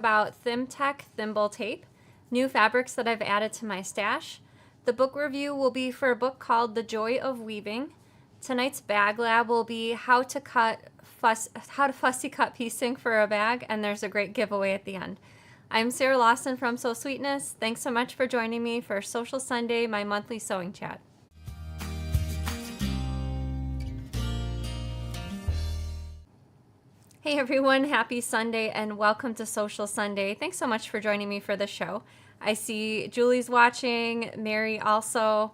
About Thimtec Thimble tape, new fabrics that I've added to my stash. The book review will be for a book called The Joy of Weaving. Tonight's bag lab will be how to fussy cut piecing for a bag, and there's a great giveaway at the end. I'm Sarah Lawson from Sew Sweetness. Thanks so much for joining me for Social Sunday, my monthly sewing chat. Hey everyone, happy Sunday and welcome to Social Sunday. Thanks so much for joining me for the show. I see Julie's watching, Mary also,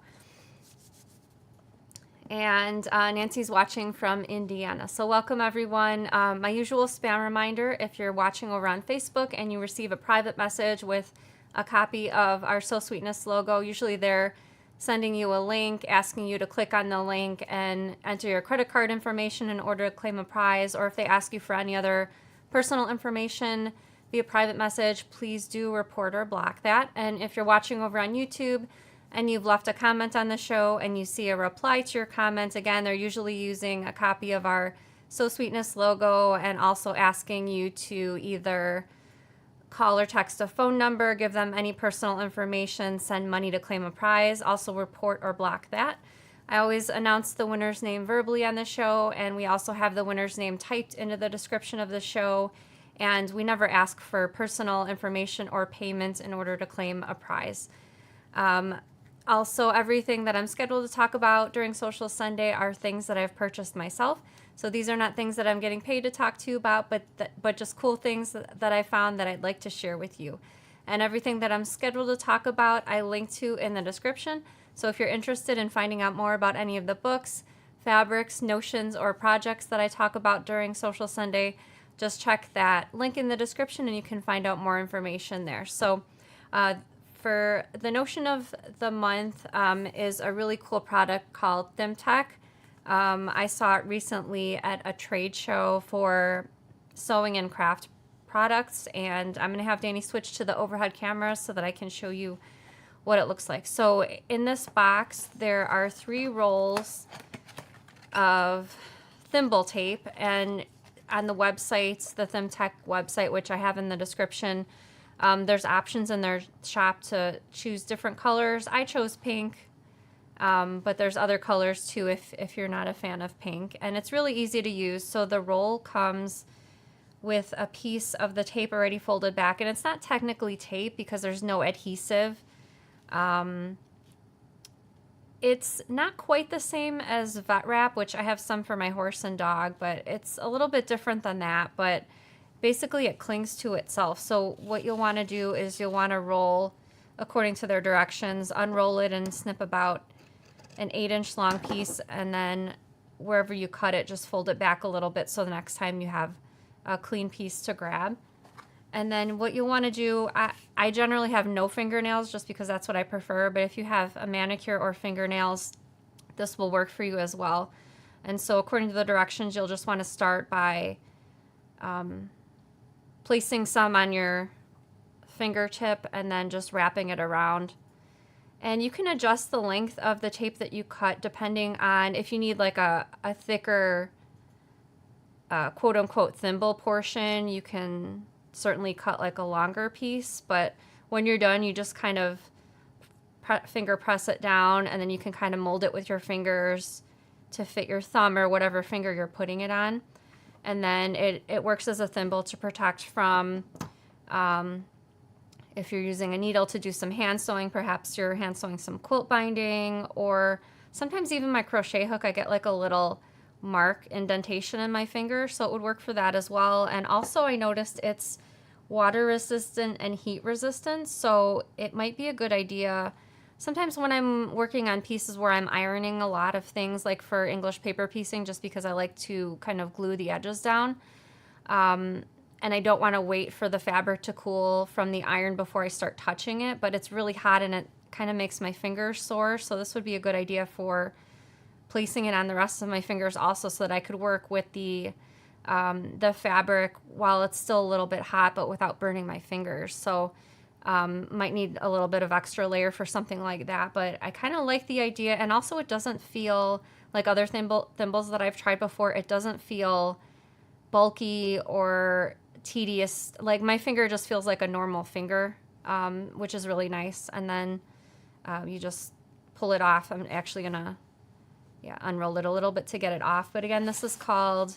and Nancy's watching from Indiana. So welcome everyone. My usual spam reminder, if you're watching over on Facebook and you receive a private message with a copy of our Sew Sweetness logo, usually they're sending you a link, asking you to click on the link and enter your credit card information in order to claim a prize, or if they ask you for any other personal information via private message, please do report or block that. And if you're watching over on YouTube and you've left a comment on the show and you see a reply to your comment, again, they're usually using a copy of our Sew Sweetness logo and also asking you to either call or text a phone number, give them any personal information, send money to claim a prize, also report or block that. I always announce the winner's name verbally on the show, and we also have the winner's name typed into the description of the show, and we never ask for personal information or payment in order to claim a prize. Also, everything that I'm scheduled to talk about during Social Sunday are things that I've purchased myself. So these are not things that I'm getting paid to talk to you about, but just cool things that I found that I'd like to share with you. And everything that I'm scheduled to talk about, I link to in the description. So if you're interested in finding out more about any of the books, fabrics, notions, or projects that I talk about during Social Sunday, just check that link in the description and you can find out more information there. So for the notion of the month is a really cool product called Thimtec. I saw it recently at a trade show for sewing and craft products, and I'm going to have Danny switch to the overhead camera so that I can show you what it looks like. So in this box there are 3 rolls of thimble tape, and on the website, the Thimtec website, which I have in the description, there's options in their shop to choose different colors. I chose pink, but there's other colors too if you're not a fan of pink. And it's really easy to use. So the roll comes with a piece of the tape already folded back, and it's not technically tape because there's no adhesive. It's not quite the same as vet wrap, which I have some for my horse and dog, but it's a little bit different than that. But basically it clings to itself. So what you'll want to do is you'll want to roll according to their directions, unroll it and snip about an 8-inch long piece, and then wherever you cut it, just fold it back a little bit so the next time you have a clean piece to grab. And then what you'll want to do, I generally have no fingernails just because that's what I prefer, but if you have a manicure or fingernails, this will work for you as well. And so according to the directions, you'll just want to start by placing some on your fingertip and then just wrapping it around. And you can adjust the length of the tape that you cut depending on if you need like a thicker quote-unquote thimble portion. You can certainly cut like a longer piece, but when you're done, you just kind of finger press it down, and then you can kind of mold it with your fingers to fit your thumb or whatever finger you're putting it on. And then it works as a thimble to protect from, if you're using a needle to do some hand sewing, perhaps you're hand sewing some quilt binding, or sometimes even my crochet hook, I get like a little mark indentation in my finger, so it would work for that as well. And also I noticed it's water resistant and heat resistant, so it might be a good idea sometimes when I'm working on pieces where I'm ironing a lot of things, like for English paper piecing, just because I like to kind of glue the edges down. And I don't want to wait for the fabric to cool from the iron before I start touching it, but it's really hot and it kind of makes my fingers sore. So this would be a good idea for placing it on the rest of my fingers also, so that I could work with the fabric while it's still a little bit hot, but without burning my fingers. So might need a little bit of extra layer for something like that, but I kind of like the idea. And also it doesn't feel like other thimbles that I've tried before. It doesn't feel bulky or tedious. Like my finger just feels like a normal finger, which is really nice. And then you just pull it off. I'm actually gonna unroll it a little bit to get it off. But again, this is called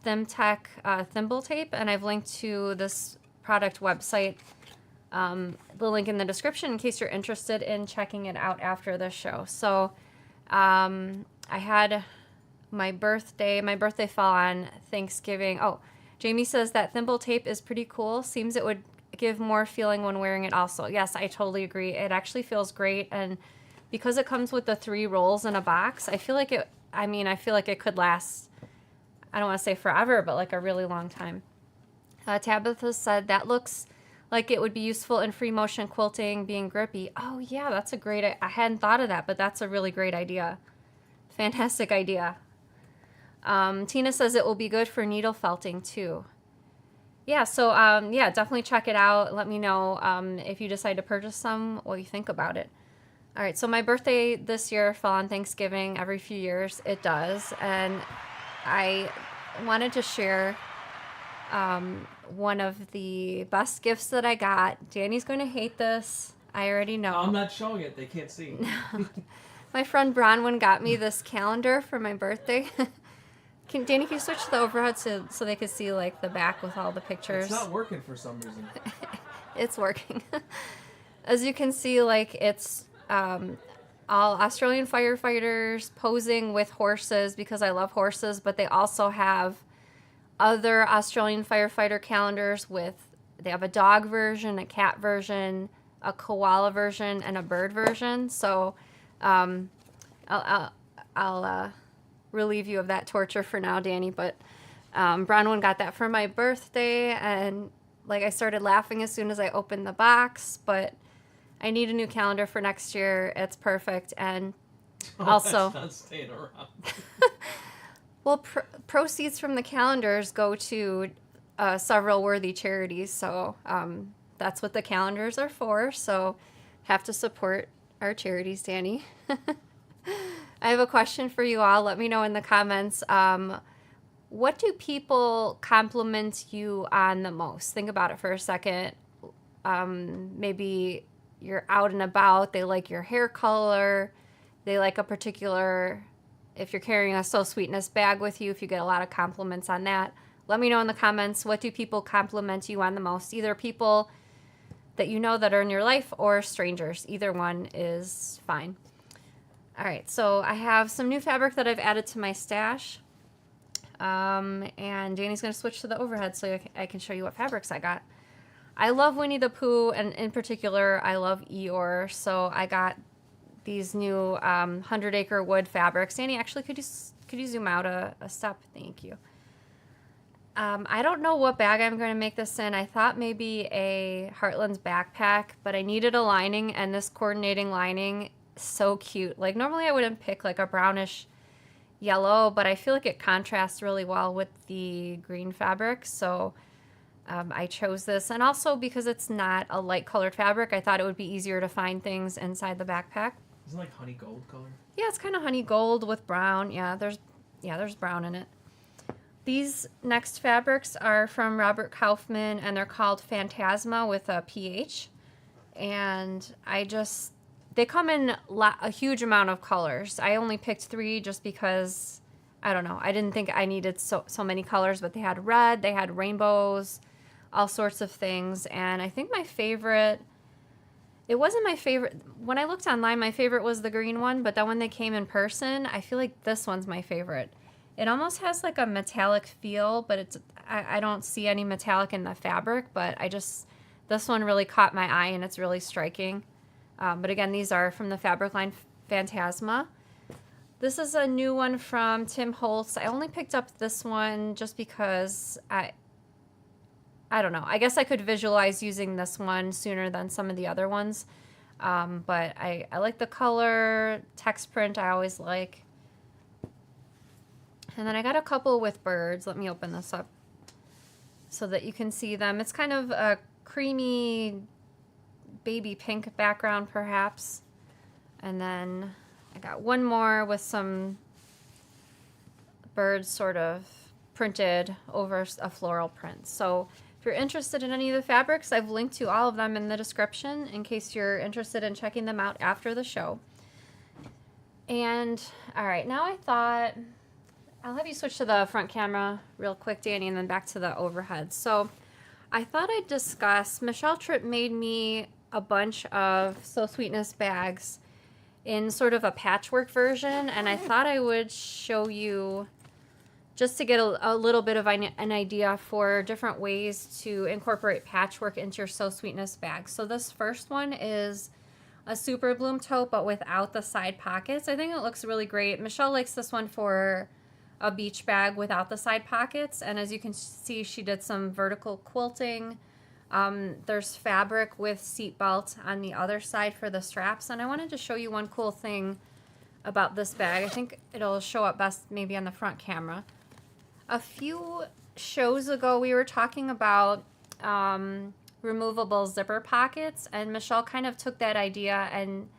Thimtec Thimble tape, and I've linked to this product website, the link in the description in case you're interested in checking it out after this show. So I had my birthday fell on Thanksgiving. Oh, Jamie says that thimble tape is pretty cool. Seems it would give more feeling when wearing it also. Yes, I totally agree. It actually feels great, and because it comes with the 3 rolls in a box, I feel like it could last, I don't want to say forever, but like a really long time. Tabitha said that looks like it would be useful in free motion quilting, being grippy. Oh yeah, that's a great, I hadn't thought of that, but that's a really great idea. Fantastic idea. Tina says it will be good for needle felting too. Yeah, so definitely check it out. Let me know if you decide to purchase some, what you think about it. All right, so my birthday this year fell on Thanksgiving. Every few years it does, and I wanted to share one of the best gifts that I got. Danny's going to hate this. I already know. I'm not showing it. They can't see. My friend Bronwyn got me this calendar for my birthday. Danny, can you switch to the overhead so they could see like the back with all the pictures? It's not working for some reason. It's working. As you can see, like it's all Australian firefighters posing with horses because I love horses, but they also have other Australian firefighter calendars they have a dog version, a cat version, a koala version, and a bird version. So I'll relieve you of that torture for now, Danny, but Bronwyn got that for my birthday, and like I started laughing as soon as I opened the box, but I need a new calendar for next year. It's perfect. And also, that's not staying around. Well, proceeds from the calendars go to several worthy charities. So that's what the calendars are for. So have to support our charities, Danny. I have a question for you all. Let me know in the comments. What do people compliment you on the most? Think about it for a second. Maybe you're out and about, they like your hair color, they like a particular, if you're carrying a So Sweetness bag with you, if you get a lot of compliments on that, let me know in the comments, what do people compliment you on the most? Either people that you know that are in your life or strangers. Either one is fine. All right, so I have some new fabric that I've added to my stash. And Danny's going to switch to the overhead so I can show you what fabrics I got. I love Winnie the Pooh, and in particular, I love Eeyore. So I got these new 100 Acre Wood fabrics. Danny, actually, could you zoom out a step? Thank you. I don't know what bag I'm going to make this in. I thought maybe a Heartland's backpack, but I needed a lining, and this coordinating lining is so cute. Like normally I wouldn't pick like a brownish yellow, but I feel like it contrasts really well with the green fabric. So I chose this, and also because it's not a light colored fabric, I thought it would be easier to find things inside the backpack. Isn't it like honey gold color? Yeah, it's kind of honey gold with brown. Yeah, there's brown in it. These next fabrics are from Robert Kaufman, and they're called Phantasma with a PH. And they come in a huge amount of colors. I only picked 3 just because, I don't know, I didn't think I needed so many colors, but they had red, they had rainbows, all sorts of things. And I think my favorite, it wasn't my favorite, when I looked online, my favorite was the green one, but then when they came in person, I feel like this one's my favorite. It almost has like a metallic feel, but I don't see any metallic in the fabric, but this one really caught my eye, and it's really striking. But again, these are from the fabric line Phantasma. This is a new one from Tim Holtz. I only picked up this one just because I don't know. I guess I could visualize using this one sooner than some of the other ones. But I like the color, text print I always like. And then I got a couple with birds. Let me open this up so that you can see them. It's kind of a creamy baby pink background perhaps. And then I got one more with some birds sort of printed over a floral print. So If you're interested in any of the fabrics, I've linked to all of them in the description in case you're interested in checking them out after the show. And all right, now I thought I'll have you switch to the front camera real quick, Danny, and then back to the overhead. So I thought I'd discuss, Michelle Tripp made me a bunch of So Sweetness bags in sort of a patchwork version, and I thought I would show you just to get a little bit of an idea for different ways to incorporate patchwork into your So Sweetness bag. So this first one is a super bloom tote, but without the side pockets. I think it looks really great. Michelle likes this one for a beach bag without the side pockets, and as you can see, she did some vertical quilting. There's fabric with seat belt on the other side for the straps, and I wanted to show you one cool thing about this bag. I think it'll show up best maybe on the front camera. A few shows ago, we were talking about removable zipper pockets, and Michelle kind of took that idea and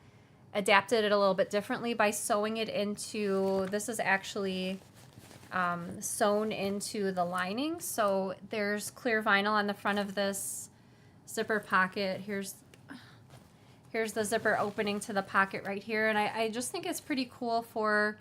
adapted it a little bit differently by sewing it into, this is actually sewn into the lining. So there's clear vinyl on the front of this zipper pocket. Here's the zipper opening to the pocket right here, and I just think it's pretty cool for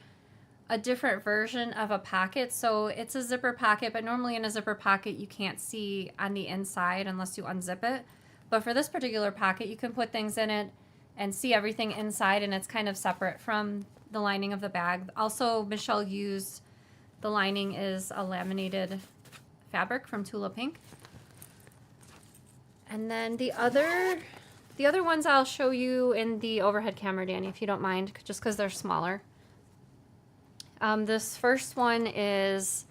a different version of a pocket. So it's a zipper pocket, but normally in a zipper pocket you can't see on the inside unless you unzip it. But for this particular pocket, you can put things in it and see everything inside, and it's kind of separate from the lining of the bag. Also, Michelle used, the lining is a laminated fabric from Tula Pink. And then the other ones I'll show you in the overhead camera, Danny, if you don't mind, just because they're smaller. This first one is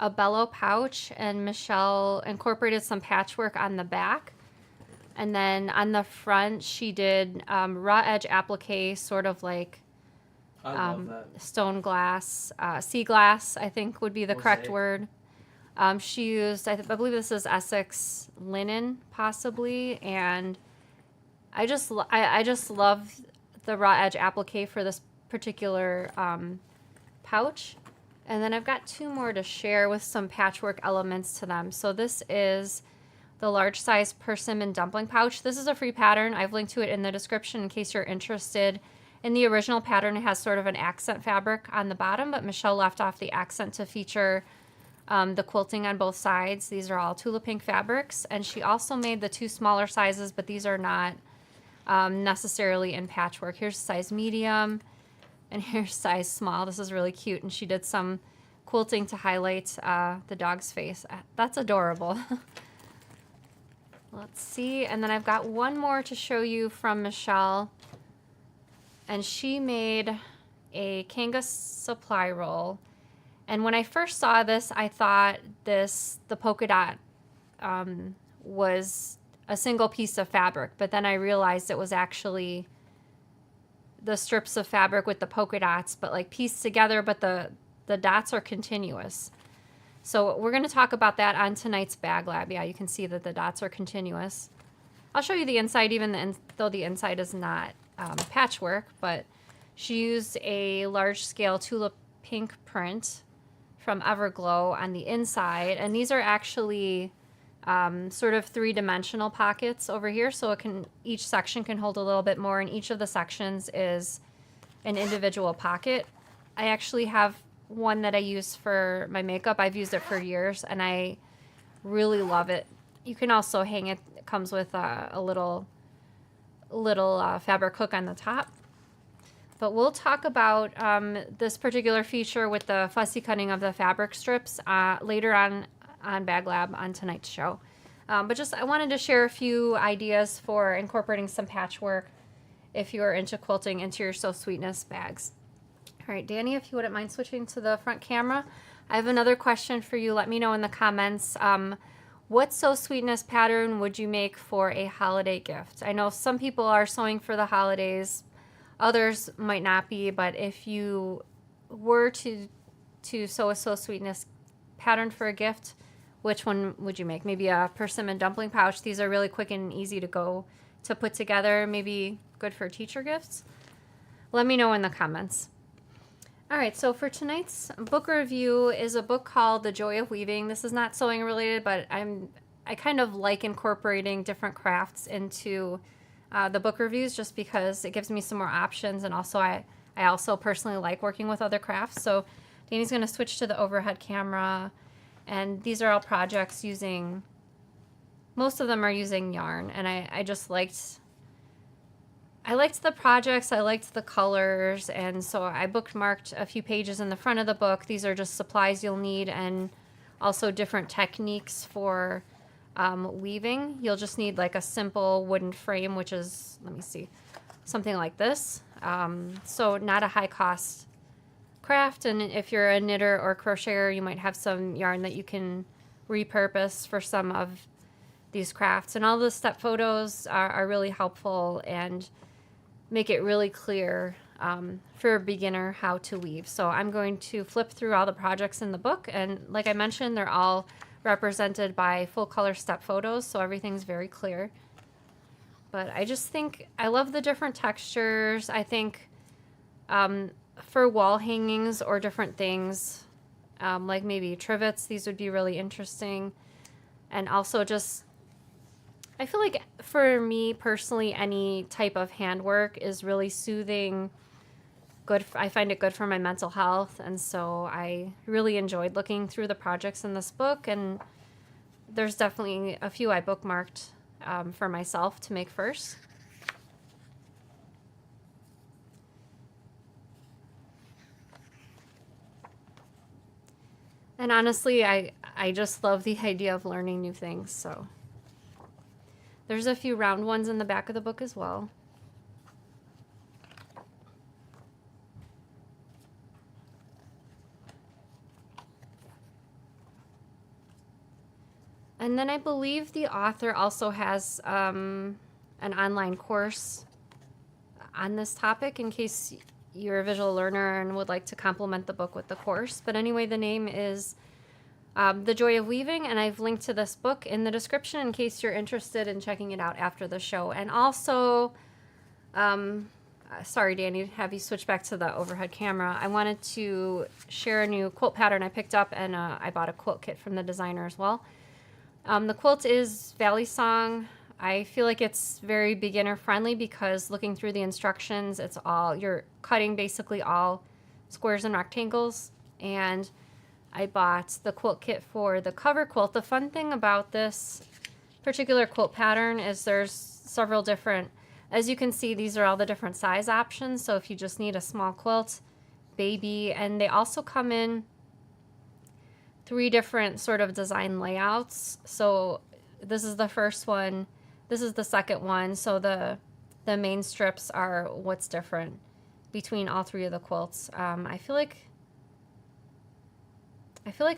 a bellow pouch, and Michelle incorporated some patchwork on the back. And then on the front, she did raw edge applique, sort of like I love that. stone glass, sea glass, I think would be the correct word. She used, I believe this is Essex linen, possibly, and I just love the raw edge applique for this particular pouch. And then I've got two more to share with some patchwork elements to them. So this is the large size persimmon dumpling pouch. This is a free pattern. I've linked to it in the description in case you're interested. In the original pattern, it has sort of an accent fabric on the bottom, but Michelle left off the accent to feature the quilting on both sides. These are all Tula Pink fabrics, and she also made the two smaller sizes, but these are not necessarily in patchwork. Here's size medium, and here's size small. This is really cute, and she did some quilting to highlight the dog's face. That's adorable. Let's see, and then I've got one more to show you from Michelle, and she made a Kanga supply roll. And when I first saw this, I thought the polka dot was a single piece of fabric, but then I realized it was actually the strips of fabric with the polka dots, but like pieced together, but the dots are continuous. So we're going to talk about that on tonight's bag lab. Yeah, you can see that the dots are continuous. I'll show you the inside, even though the inside is not patchwork, but she used a large scale Tula Pink print from Everglow on the inside, and these are actually sort of three-dimensional pockets over here, so each section can hold a little bit more, and each of the sections is an individual pocket. I actually have one that I use for my makeup. I've used it for years, and I really love it. You can also hang it. It comes with a little fabric hook on the top. But we'll talk about this particular feature with the fussy cutting of the fabric strips later on Bag Lab on tonight's show. But I wanted to share a few ideas for incorporating some patchwork if you are into quilting into your So Sweetness bags. All right, Danny, if you wouldn't mind switching to the front camera. I have another question for you. Let me know in the comments. What So Sweetness pattern would you make for a holiday gift? I know some people are sewing for the holidays. Others might not be, but if you were to sew a So Sweetness pattern for a gift, which one would you make? Maybe a persimmon dumpling pouch. These are really quick and easy to put together. Maybe good for teacher gifts. Let me know in the comments. All right, so for tonight's book review is a book called The Joy of Weaving. This is not sewing related, but I I kind of like incorporating different crafts into the book reviews just because it gives me some more options, and also I also personally like working with other crafts. So Danny's going to switch to the overhead camera, and these are all projects using, most of them are using yarn, and I just liked the projects, I liked the colors, and so I bookmarked a few pages in the front of the book. These are just supplies you'll need, and also different techniques for weaving. You'll just need like a simple wooden frame, which is, let me see, something like this. So not a high cost craft, and if you're a knitter or crocheter, you might have some yarn that you can repurpose for some of these crafts. And all the step photos are really helpful and make it really clear for a beginner how to weave. So I'm going to flip through all the projects in the book, and like I mentioned, they're all represented by full color step photos, so everything's very clear. But I just think I love the different textures. I think for wall hangings or different things, like maybe trivets, these would be really interesting. And also just, I feel like for me personally, any type of handwork is really soothing, good. I find it good for my mental health, and so I really enjoyed looking through the projects in this book, and there's definitely a few I bookmarked for myself to make first. And honestly, I just love the idea of learning new things, so. There's a few round ones in the back of the book as well. And then I believe the author also has an online course on this topic in case you're a visual learner and would like to complement the book with the course. But anyway, the name is The Joy of Weaving, and I've linked to this book in the description in case you're interested in checking it out after the show. And also, sorry, Danny, to have you switch back to the overhead camera. I wanted to share a new quilt pattern I picked up, and I bought a quilt kit from the designer as well. The quilt is Valley Song. I feel like it's very beginner friendly because looking through the instructions, it's all, you're cutting basically all squares and rectangles. And I bought the quilt kit for the cover quilt. The fun thing about this particular quilt pattern is there's several different, as you can see, these are all the different size options. So if you just need a small quilt, baby, and they also come in 3 different sort of design layouts. So this is the first one. This is the second one. So the main strips are what's different between all 3 of the quilts. I feel like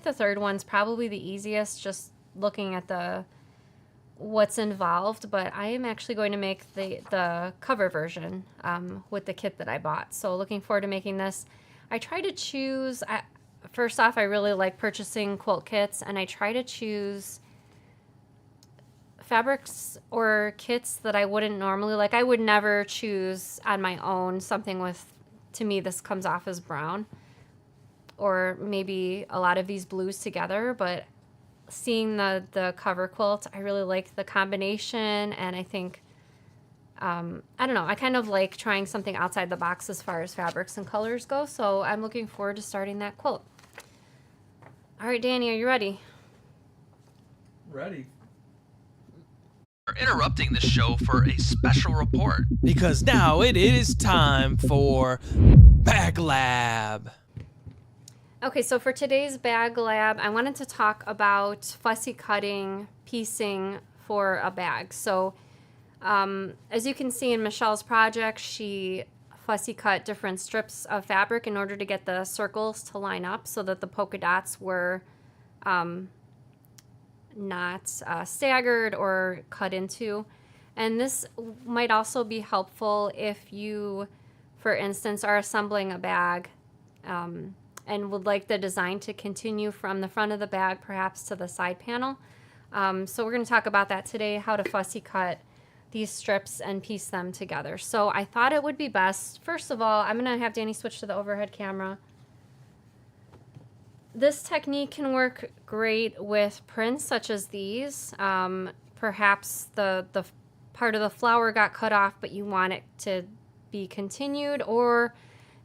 the third one's probably the easiest, just looking at what's involved, but I am actually going to make the cover version with the kit that I bought. So looking forward to making this. I try to choose, first off, I really like purchasing quilt kits, and I try to choose fabrics or kits that I wouldn't normally like. I would never choose on my own something with, to me, this comes off as brown, or maybe a lot of these blues together, but seeing the cover quilt, I really like the combination, and I think, I don't know, I kind of like trying something outside the box as far as fabrics and colors go, so I'm looking forward to starting that quilt. All right, Danny, are you ready? Ready. We're interrupting the show for a special report. Because now it is time for Bag Lab. Okay, so for today's Bag Lab, I wanted to talk about fussy cutting, piecing for a bag. So as you can see in Michelle's project, she fussy cut different strips of fabric in order to get the circles to line up so that the polka dots were not staggered or cut into. And this might also be helpful if you, for instance, are assembling a bag and would like the design to continue from the front of the bag perhaps to the side panel. So we're going to talk about that today, how to fussy cut these strips and piece them together. So I thought it would be best, first of all, I'm going to have Danny switch to the overhead camera. This technique can work great with prints such as these. Perhaps the part of the flower got cut off, but you want it to be continued, or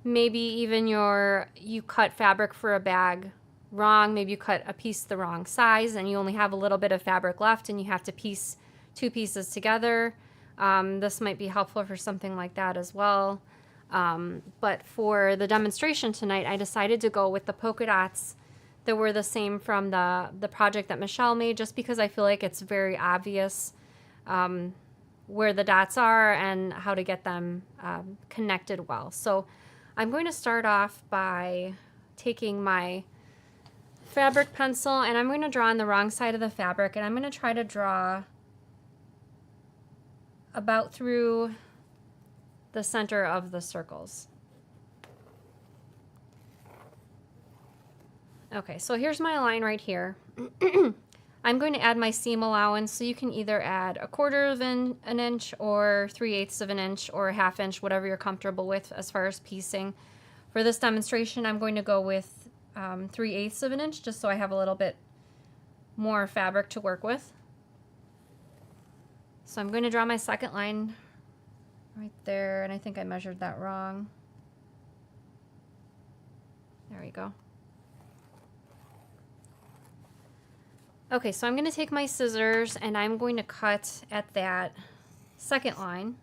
maybe even you cut fabric for a bag wrong. Maybe you cut a piece the wrong size and you only have a little bit of fabric left and you have to piece two pieces together. This might be helpful for something like that as well. But for the demonstration tonight, I decided to go with the polka dots that were the same from the project that Michelle made, just because I feel like it's very obvious where the dots are and how to get them connected well. So I'm going to start off by taking my fabric pencil and I'm going to draw on the wrong side of the fabric, and I'm going to try to draw about through the center of the circles. Okay, so here's my line right here. I'm going to add my seam allowance, so you can either add 1/4 of an inch or 3/8 of an inch or 1/2 inch, whatever you're comfortable with as far as piecing. For this demonstration, I'm going to go with 3/8 of an inch, just so I have a little bit more fabric to work with. So I'm going to draw my second line right there, and I think I measured that wrong. There we go. Okay, so I'm going to take my scissors and I'm going to cut at that second line.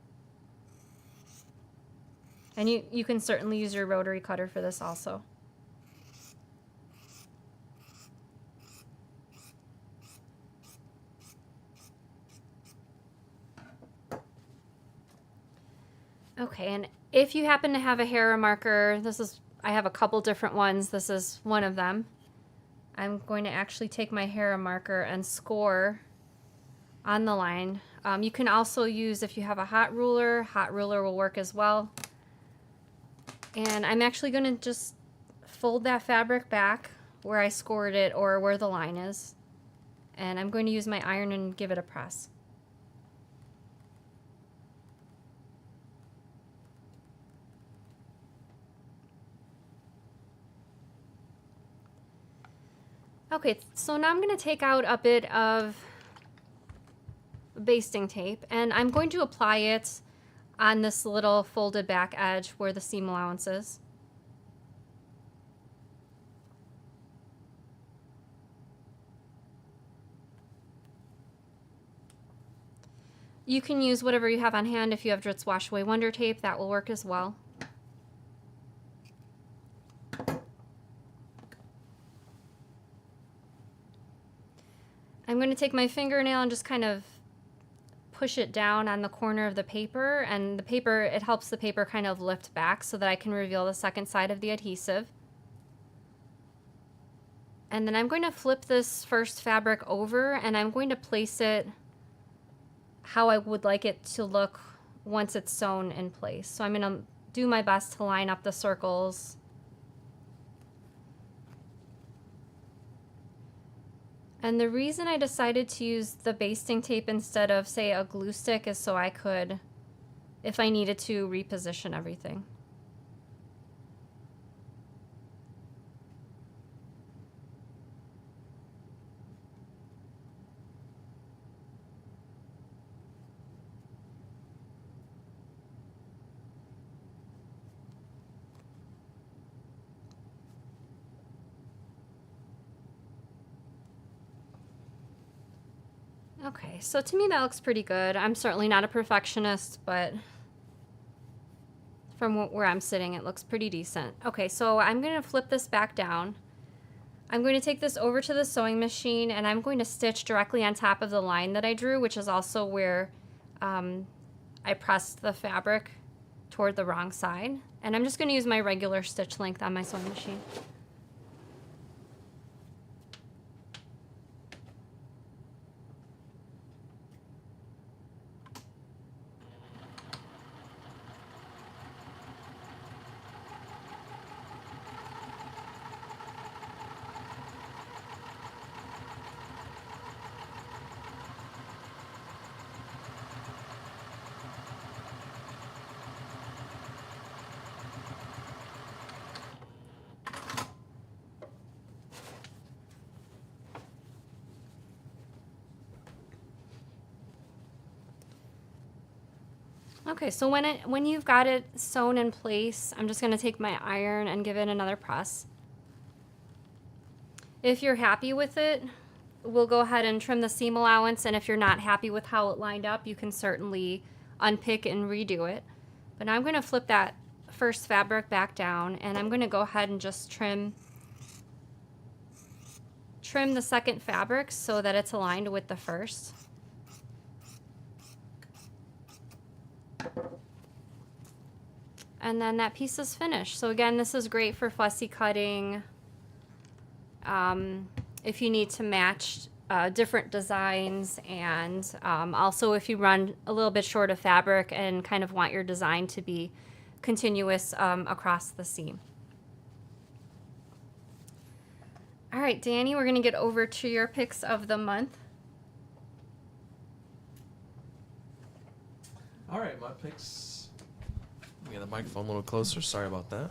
And you can certainly use your rotary cutter for this also. Okay, and if you happen to have a hair marker, I have a couple different ones. This is one of them. I'm going to actually take my hair marker and score on the line. You can also use, if you have a hot ruler will work as well. And I'm actually going to just fold that fabric back where I scored it or where the line is. And I'm going to use my iron and give it a press. Okay, so now I'm going to take out a bit of basting tape and I'm going to apply it on this little folded back edge where the seam allowance is. You can use whatever you have on hand. If you have Dritz Wash Away Wonder Tape, that will work as well. I'm going to take my fingernail and just kind of push it down on the corner of the paper, and the paper, it helps the paper kind of lift back so that I can reveal the second side of the adhesive. And then I'm going to flip this first fabric over and I'm going to place it how I would like it to look once it's sewn in place. So I'm going to do my best to line up the circles. And the reason I decided to use the basting tape instead of, say, a glue stick is so I could, if I needed to, reposition everything. Okay, so to me that looks pretty good. I'm certainly not a perfectionist, but from where I'm sitting, it looks pretty decent. Okay, so I'm going to flip this back down. I'm going to take this over to the sewing machine and I'm going to stitch directly on top of the line that I drew, which is also where I pressed the fabric toward the wrong side. And I'm just going to use my regular stitch length on my sewing machine. Okay, so when you've got it sewn in place, I'm just going to take my iron and give it another press. If you're happy with it, we'll go ahead and trim the seam allowance, and if you're not happy with how it lined up, you can certainly unpick and redo it. But now I'm going to flip that first fabric back down, and I'm going to go ahead and just trim the second fabric so that it's aligned with the first. And then that piece is finished. So again, this is great for fussy cutting. If you need to match different designs, and also if you run a little bit short of fabric and kind of want your design to be continuous across the seam. All right, Danny, we're going to get over to your picks of the month. All right, my picks. Get the microphone a little closer. Sorry about that.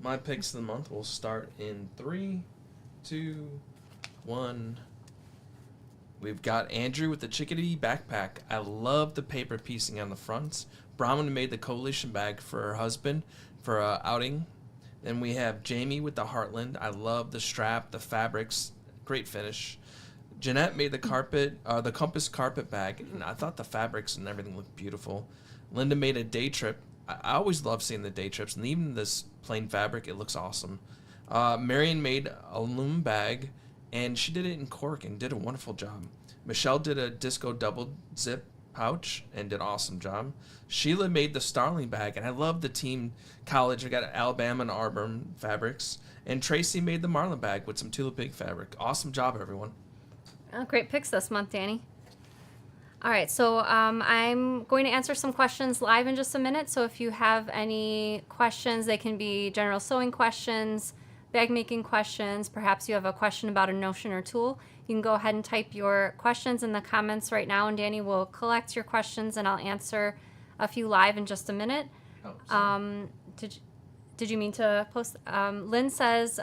My picks of the month will start in 3, 2, 1. We've got Andrew with the chickadee backpack. I love the paper piecing on the front. Brahman made the coalition bag for her husband for a outing. Then we have Jamie with the Heartland. I love the strap, the fabrics, great finish. Jeanette made the compass carpet bag, and I thought the fabrics and everything looked beautiful. Linda made a day trip. I always love seeing the day trips, and even this plain fabric, it looks awesome. Marion made a loom bag, and she did it in cork and did a wonderful job. Michelle did a disco double zip pouch and did an awesome job. Sheila made the Starling bag, and I love the team college. I got Alabama and Auburn fabrics. And Tracy made the Marlin bag with some Tula Pig fabric. Awesome job, everyone. Oh, great picks this month, Danny. All right, so I'm going to answer some questions live in just a minute. So if you have any questions, they can be general sewing questions, bag making questions. Perhaps you have a question about a notion or tool. You can go ahead and type your questions in the comments right now, and Danny will collect your questions, and I'll answer a few live in just a minute. Oh, sorry. Did you mean to post? Lynn says,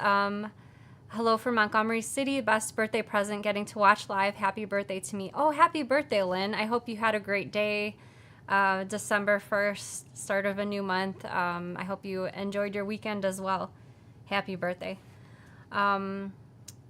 hello from Montgomery City. Best birthday present, getting to watch live. Happy birthday to me. Oh, happy birthday, Lynn. I hope you had a great day. December 1st, start of a new month. I hope you enjoyed your weekend as well. Happy birthday.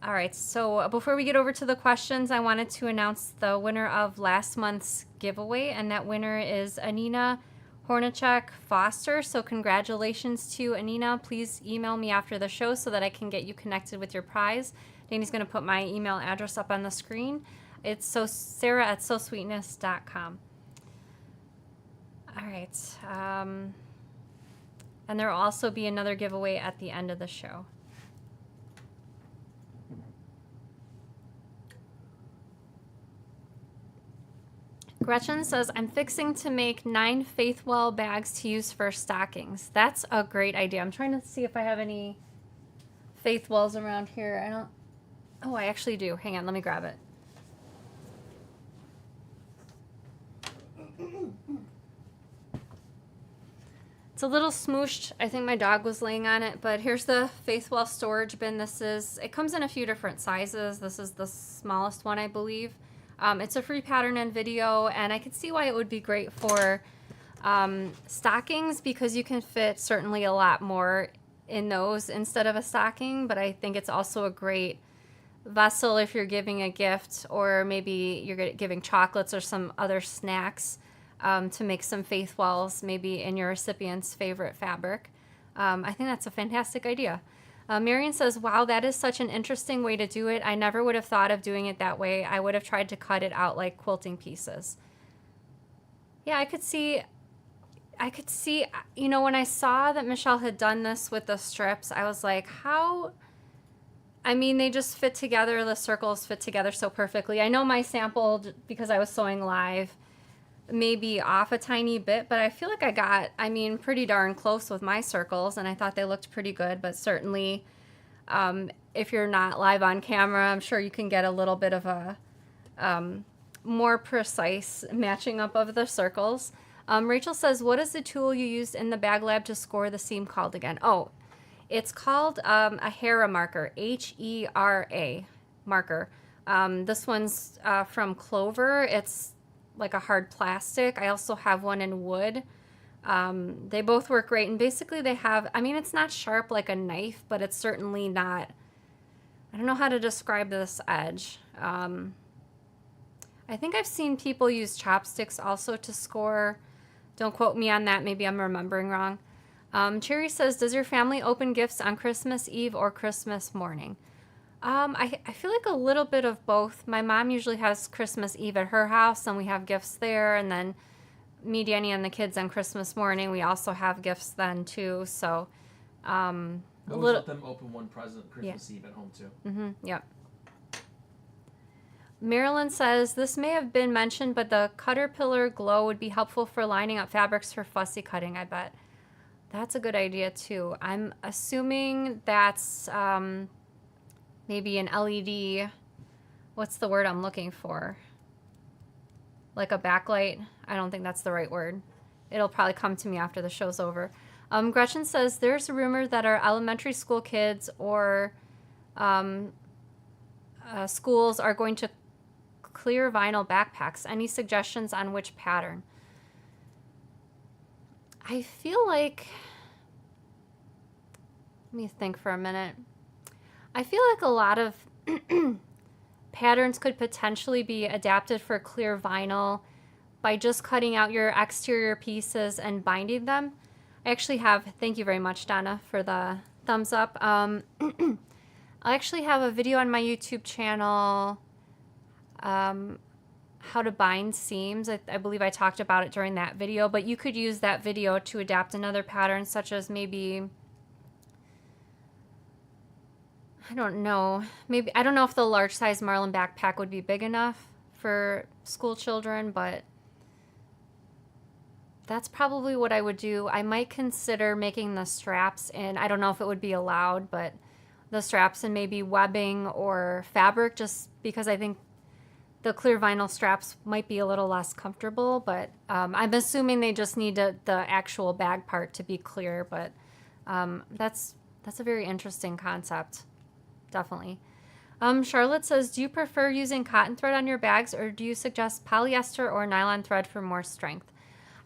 All right, so before we get over to the questions, I wanted to announce the winner of last month's giveaway, and that winner is Anina Hornitschek Foster. So congratulations to Anina. Please email me after the show so that I can get you connected with your prize. Danny's going to put my email address up on the screen. It's sarah@sewsweetness.com. All right. And there will also be another giveaway at the end of the show. Gretchen says, I'm fixing to make 9 Faithwell bags to use for stockings. That's a great idea. I'm trying to see if I have any Faithwells around here. I don't. Oh, I actually do. Hang on, let me grab it. It's a little smooshed. I think my dog was laying on it, but here's the Faithwell storage bin. It comes in a few different sizes. This is the smallest one, I believe. It's a free pattern and video, and I could see why it would be great for stockings, because you can fit certainly a lot more in those instead of a stocking, but I think it's also a great vessel if you're giving a gift, or maybe you're giving chocolates or some other snacks, to make some Faithwells maybe in your recipient's favorite fabric. I think that's a fantastic idea. Marion says, wow, that is such an interesting way to do it. I never would have thought of doing it that way. I would have tried to cut it out like quilting pieces. Yeah, I could see, you know, when I saw that Michelle had done this with the strips, I was like, how? I mean, they just fit together. The circles fit together so perfectly. I know my sample, because I was sewing live, maybe off a tiny bit, but I feel like I got, pretty darn close with my circles, and I thought they looked pretty good. But certainly, if you're not live on camera, I'm sure you can get a little bit of a more precise matching up of the circles. Rachel says, what is the tool you used in the bag lab to score the seam called again? Oh, it's called a Hera marker, Hera marker. This one's from Clover. It's like a hard plastic. I also have one in wood. They both work great, and basically they have, I mean, it's not sharp like a knife, but it's certainly not, I don't know how to describe this edge. I think I've seen people use chopsticks also to score. Don't quote me on that. Maybe I'm remembering wrong. Cherry says, does your family open gifts on Christmas Eve or Christmas morning? I feel like a little bit of both. My mom usually has Christmas Eve at her house, and we have gifts there. And then me, Danny, and the kids on Christmas morning, we also have gifts then too. So always let them open one present Christmas Eve at home too. Yep. Marilyn says, this may have been mentioned, but the Caterpillar glow would be helpful for lining up fabrics for fussy cutting, I bet. That's a good idea too. I'm assuming that's maybe an LED. What's the word I'm looking for? Like a backlight? I don't think that's the right word. It'll probably come to me after the show's over. Gretchen says, there's a rumor that our elementary school kids or schools are going to clear vinyl backpacks. Any suggestions on which pattern? I feel like, let me think for a minute. I feel like a lot of patterns could potentially be adapted for clear vinyl by just cutting out your exterior pieces and binding them. I actually have, thank you very much, Donna, for the thumbs up. I actually have a video on my YouTube channel, how to bind seams. I believe I talked about it during that video, but you could use that video to adapt another pattern, such as maybe, I don't know, maybe, I don't know if the large size Marlin backpack would be big enough for school children, but that's probably what I would do. I might consider making the straps in, I don't know if it would be allowed, but the straps in maybe webbing or fabric, just because I think the clear vinyl straps might be a little less comfortable, but I'm assuming they just need the actual bag part to be clear, but that's a very interesting concept, definitely. Charlotte says, do you prefer using cotton thread on your bags, or do you suggest polyester or nylon thread for more strength?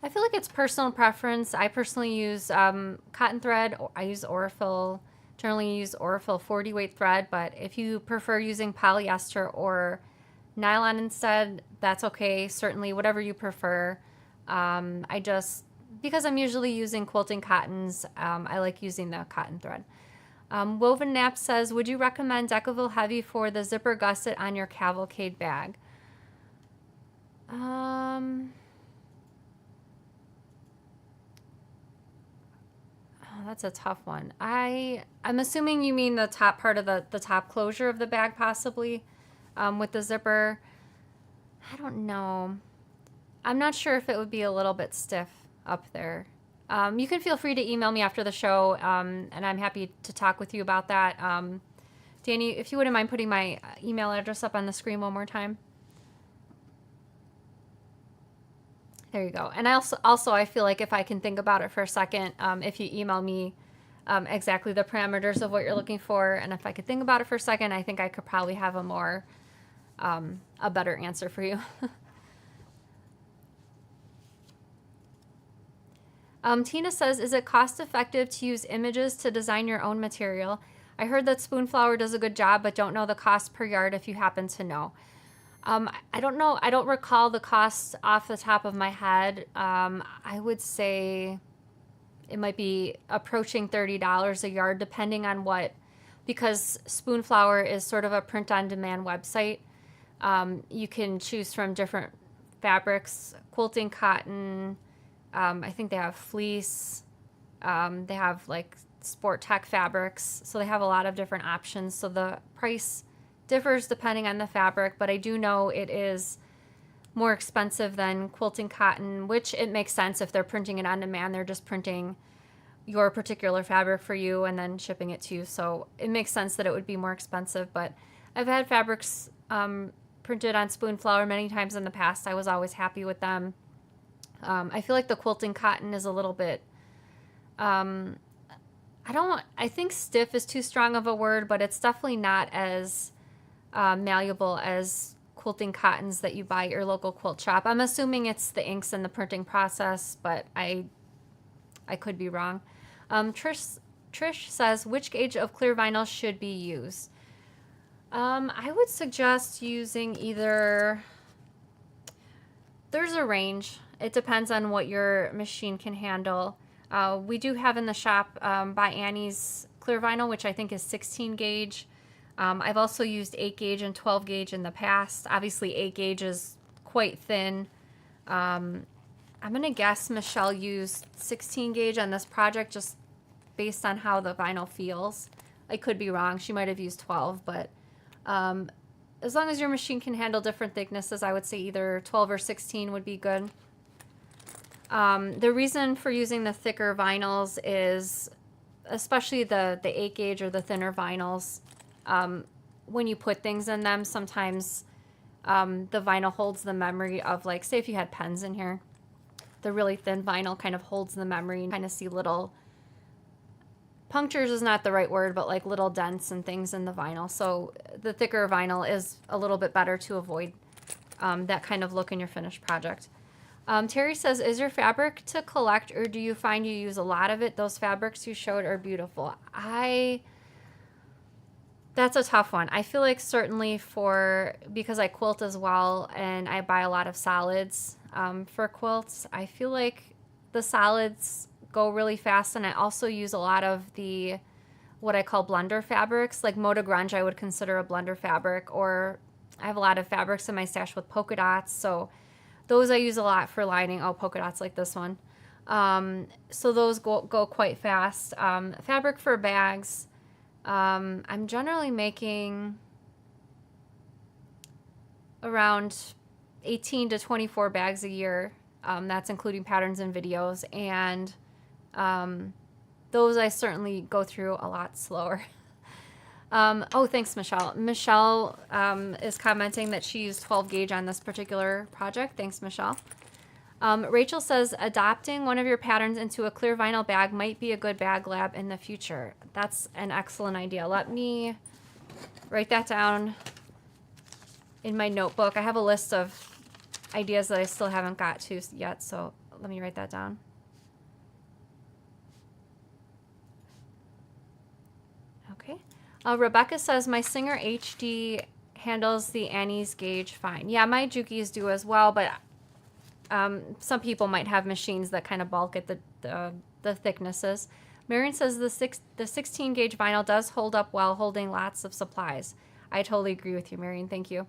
I feel like it's personal preference. I personally use cotton thread. I use Aurifil, generally use Aurifil 40 weight thread, but if you prefer using polyester or nylon instead, that's okay. Certainly, whatever you prefer. Because I'm usually using quilting cottons, I like using the cotton thread. Woven Nap says, would you recommend Decoville Heavy for the zipper gusset on your cavalcade bag? That's a tough one. I'm assuming you mean the top part of the top closure of the bag, possibly, with the zipper. I don't know. I'm not sure if it would be a little bit stiff up there. You can feel free to email me after the show, and I'm happy to talk with you about that. Danny, if you wouldn't mind putting my email address up on the screen one more time. There you go. And I also I feel like if I can think about it for a second, if you email me exactly the parameters of what you're looking for, and if I could think about it for a second, I think I could probably have a better answer for you. Tina says, is it cost effective to use images to design your own material? I heard that Spoonflower does a good job, but don't know the cost per yard if you happen to know. I don't know. I don't recall the cost off the top of my head. I would say it might be approaching $30 a yard, depending on because Spoonflower is sort of a print-on-demand website. You can choose from different fabrics, quilting cotton. I think they have fleece. They have like sport tech fabrics. So they have a lot of different options. So the price differs depending on the fabric, but I do know it is more expensive than quilting cotton, which it makes sense if they're printing it on demand. They're just printing your particular fabric for you and then shipping it to you. So it makes sense that it would be more expensive, but I've had fabrics printed on Spoonflower many times in the past. I was always happy with them. I feel like the quilting cotton is a little bit, I think stiff is too strong of a word, but it's definitely not as malleable as quilting cottons that you buy at your local quilt shop. I'm assuming it's the inks and the printing process, but I could be wrong. Trish says, which gauge of clear vinyl should be used? I would suggest using either, there's a range. It depends on what your machine can handle. We do have in the shop by Annie's clear vinyl, which I think is 16 gauge. I've also used 8 gauge and 12 gauge in the past. Obviously 8 gauge is quite thin. I'm going to guess Michelle used 16 gauge on this project just based on how the vinyl feels. I could be wrong. She might have used 12, but as long as your machine can handle different thicknesses, I would say either 12 or 16 would be good. The reason for using the thicker vinyls is, especially the 8 gauge or the thinner vinyls, when you put things in them, sometimes the vinyl holds the memory of, like, say if you had pens in here, the really thin vinyl kind of holds the memory and kind of see little punctures is not the right word, but like little dents and things in the vinyl. So the thicker vinyl is a little bit better to avoid that kind of look in your finished project. Terry says, is your fabric to collect, or do you find you use a lot of it? Those fabrics you showed are beautiful. That's a tough one. I feel like certainly because I quilt as well and I buy a lot of solids for quilts, I feel like the solids go really fast, and I also use a lot of the what I call blender fabrics, like Moda Grunge I would consider a blender fabric, or I have a lot of fabrics in my stash with polka dots, so those I use a lot for lining. Oh, polka dots like this one. So those go quite fast. Fabric for bags, I'm generally making around 18 to 24 bags a year. That's including patterns and videos, and those I certainly go through a lot slower. Oh, thanks, Michelle. Michelle is commenting that she used 12 gauge on this particular project. Thanks, Michelle. Rachel says, adopting one of your patterns into a clear vinyl bag might be a good bag lab in the future. That's an excellent idea. Let me write that down in my notebook. I have a list of ideas that I still haven't got to yet, so let me write that down. Okay. Rebecca says, my Singer HD handles the Annie's gauge fine. Yeah, my Juki's do as well, but some people might have machines that kind of bulk at the thicknesses. Marion says the 16 gauge vinyl does hold up well, holding lots of supplies. I totally agree with you, Marion. Thank you.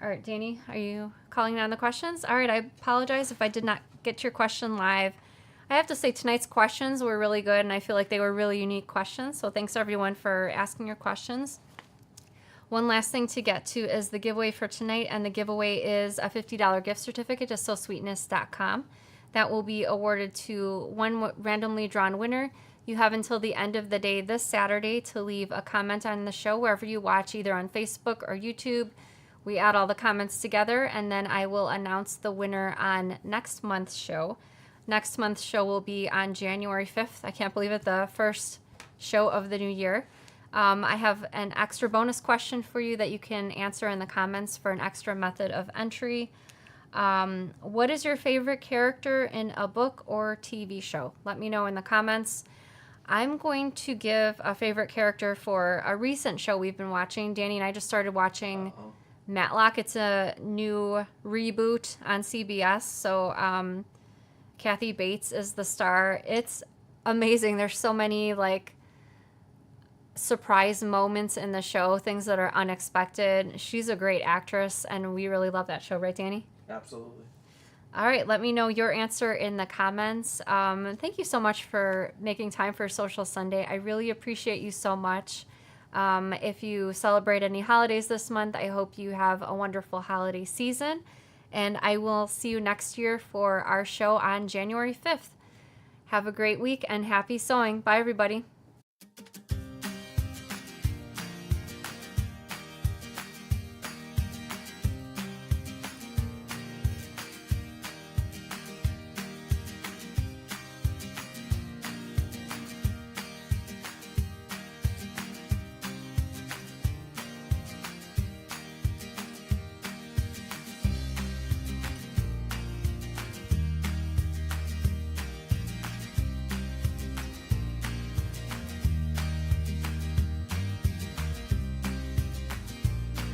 All right, Danny, are you calling on the questions? All right, I apologize if I did not get your question live. I have to say tonight's questions were really good, and I feel like they were really unique questions, so thanks everyone for asking your questions. One last thing to get to is the giveaway for tonight, and the giveaway is a $50 gift certificate to sewsweetness.com. That will be awarded to one randomly drawn winner. You have until the end of the day this Saturday to leave a comment on the show wherever you watch, either on Facebook or YouTube. We add all the comments together, and then I will announce the winner on next month's show. Next month's show will be on January 5th. I can't believe it, the first show of the new year. I have an extra bonus question for you that you can answer in the comments for an extra method of entry. What is your favorite character in a book or TV show? Let me know in the comments. I'm going to give a favorite character for a recent show we've been watching. Danny and I just started watching Matlock. It's a new reboot on CBS. So Kathy Bates is the star. It's amazing. There's so many like surprise moments in the show, things that are unexpected. She's a great actress, and we really love that show, right, Danny? Absolutely. All right, let me know your answer in the comments. Thank you so much for making time for Social Sunday. I really appreciate you so much. If you celebrate any holidays this month, I hope you have a wonderful holiday season, and I will see you next year for our show on January 5th. Have a great week and happy sewing. Bye, everybody.